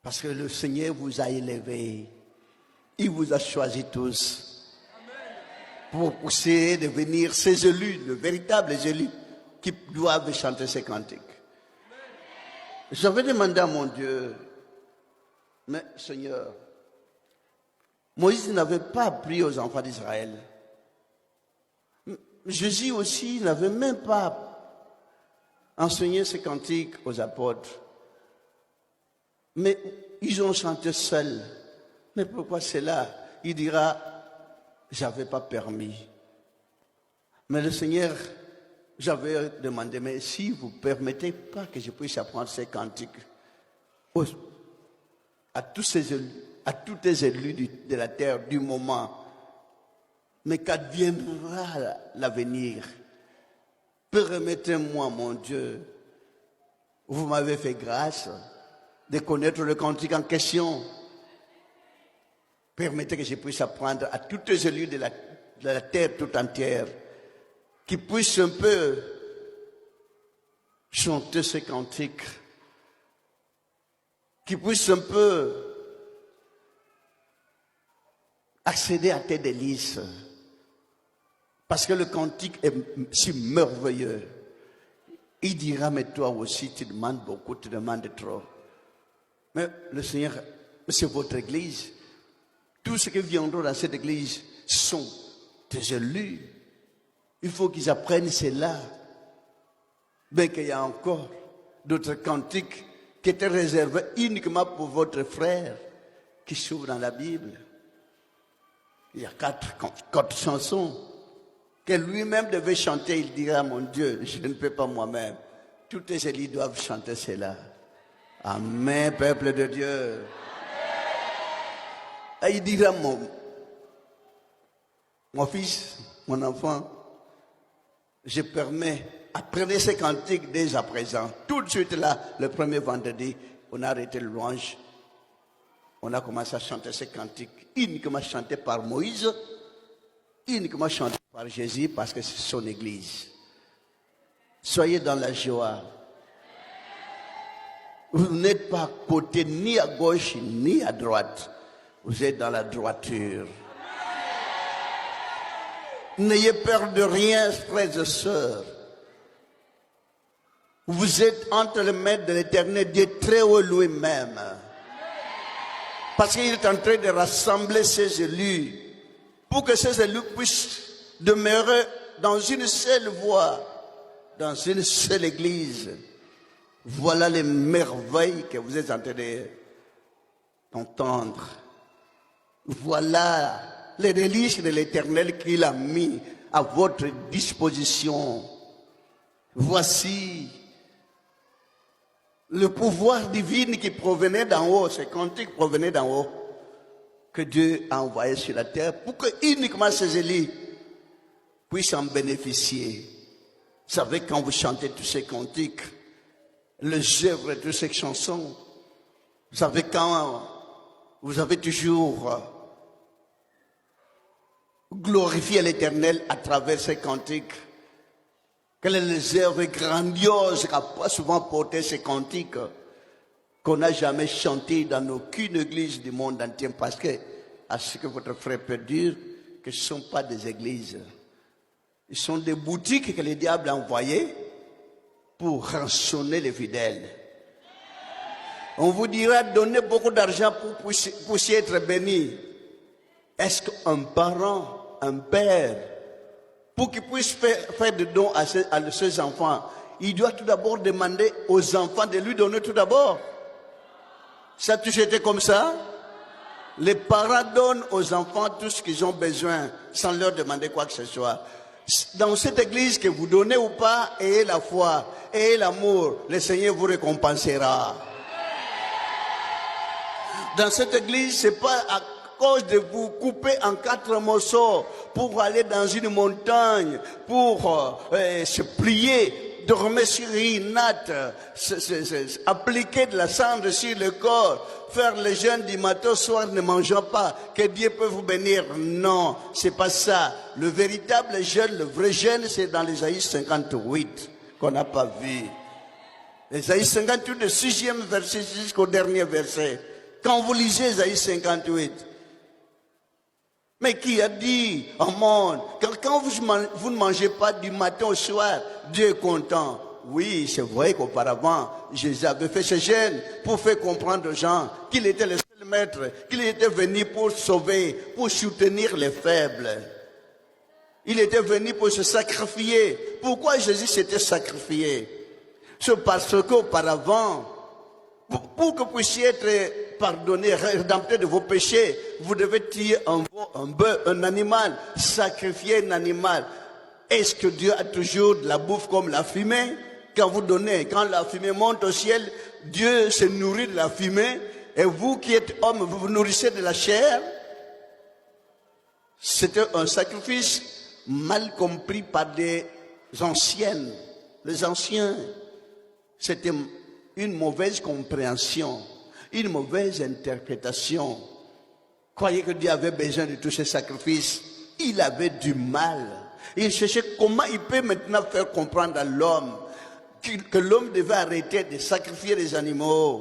Parce que le Seigneur vous a élevé. Il vous a choisis tous. Pour pousser, devenir ces élus, de véritables élus, qui doivent chanter ces cantiques. J'avais demandé à mon Dieu, mais Seigneur, Moïse n'avait pas appris aux enfants d'Israël. Jésus aussi n'avait même pas enseigné ces cantiques aux apôtres. Mais ils ont chanté seuls. Mais pourquoi cela? Il dira, j'avais pas permis. Mais le Seigneur, j'avais demandé, mais si vous ne permettez pas que je puisse apprendre ces cantiques à tous ces élus, à tous les élus de la terre du moment, mais qu'adviendra l'avenir? Permettez-moi, mon Dieu, vous m'avez fait grâce de connaître le cantique en question. Permettez que je puisse apprendre à tous les élus de la terre tout entière, qui puissent un peu chanter ces cantiques, qui puissent un peu accéder à tes délices. Parce que le cantique est si merveilleux. Il dira, mais toi aussi, tu demandes beaucoup, tu demandes trop. Mais le Seigneur, c'est votre église. Tous ceux qui viendront dans cette église sont des élus. Il faut qu'ils apprennent cela. Mais qu'il y a encore d'autres cantiques qui étaient réservés uniquement pour votre frère qui s'ouvre dans la Bible. Il y a quatre chansons que lui-même devait chanter. Il dira, mon Dieu, je ne peux pas moi-même. Tous les élus doivent chanter cela. Amen, peuple de Dieu. Et il dira, mon fils, mon enfant, je permets, apprenez ces cantiques dès à présent. Tout de suite là, le premier vendredi, on a arrêté le louange. On a commencé à chanter ces cantiques, uniquement chantés par Moïse, uniquement chantés par Jésus, parce que c'est son église. Soyez dans la joie. Vous n'êtes pas à côté, ni à gauche, ni à droite. Vous êtes dans la droiture. N'ayez peur de rien, frères et sœurs. Vous êtes entre les mains de l'Éternel Dieu très haut lui-même. Parce qu'il est en train de rassembler ses élus pour que ces élus puissent demeurer dans une seule voie, dans une seule église. Voilà les merveilles que vous êtes en train d'entendre. Voilà les délices de l'Éternel qu'il a mis à votre disposition. Voici le pouvoir divin qui provenait d'en haut, ces cantiques provenaient d'en haut, que Dieu a envoyé sur la terre pour que uniquement ces élus puissent en bénéficier. Vous savez, quand vous chantez tous ces cantiques, les œuvres de toutes ces chansons, vous savez, quand vous avez toujours glorifié l'Éternel à travers ces cantiques, quelles sont les œuvres grandioses qu'a pas souvent porté ces cantiques qu'on n'a jamais chanté dans aucune église du monde entier, parce que, à ce que votre frère peut dire, que ce ne sont pas des églises. Ils sont des boutiques que le diable a envoyées pour rançonner les fidèles. On vous dira donner beaucoup d'argent pour puissiez être béni. Est-ce qu'un parent, un père, pour qu'il puisse faire des dons à ses enfants, il doit tout d'abord demander aux enfants de lui donner tout d'abord? Ça a toujours été comme ça? Les parents donnent aux enfants tout ce qu'ils ont besoin sans leur demander quoi que ce soit. Dans cette église, que vous donnez ou pas, ayez la foi, ayez l'amour, le Seigneur vous récompensera. Dans cette église, c'est pas à cause de vous couper en 4 morceaux pour aller dans une montagne, pour se plier, dormir sur une natte, appliquer de la cendre sur le corps, faire le jeûne du matin au soir ne mangeant pas, que Dieu peut vous bénir. Non, c'est pas ça. Le véritable jeûne, le vrai jeûne, c'est dans l'Ésaïe 58 qu'on n'a pas vu. Ésaïe 58, le 6e verset jusqu'au dernier verset. Quand vous lisez Ésaïe 58, mais qui a dit au monde, quand vous ne mangez pas du matin au soir, Dieu est content. Oui, c'est vrai qu'auparavant, Jésus avait fait ce jeûne pour faire comprendre aux gens qu'il était le seul maître, qu'il était venu pour sauver, pour soutenir les faibles. Il était venu pour se sacrifier. Pourquoi Jésus s'était sacrifié? C'est parce qu'auparavant, pour que vous puissiez être pardonné, rédempté de vos péchés, vous devez tuer un bœuf, un animal, sacrifier un animal. Est-ce que Dieu a toujours de la bouffe comme la fumée? Quand vous donnez, quand la fumée monte au ciel, Dieu se nourrit de la fumée, et vous qui êtes homme, vous vous nourrissez de la chair. C'était un sacrifice mal compris par des anciennes. Les anciens, c'était une mauvaise compréhension, une mauvaise interprétation. Croyez que Dieu avait besoin de tous ces sacrifices. Il avait du mal. Il cherchait comment il peut maintenant faire comprendre à l'homme que l'homme devait arrêter de sacrifier les animaux.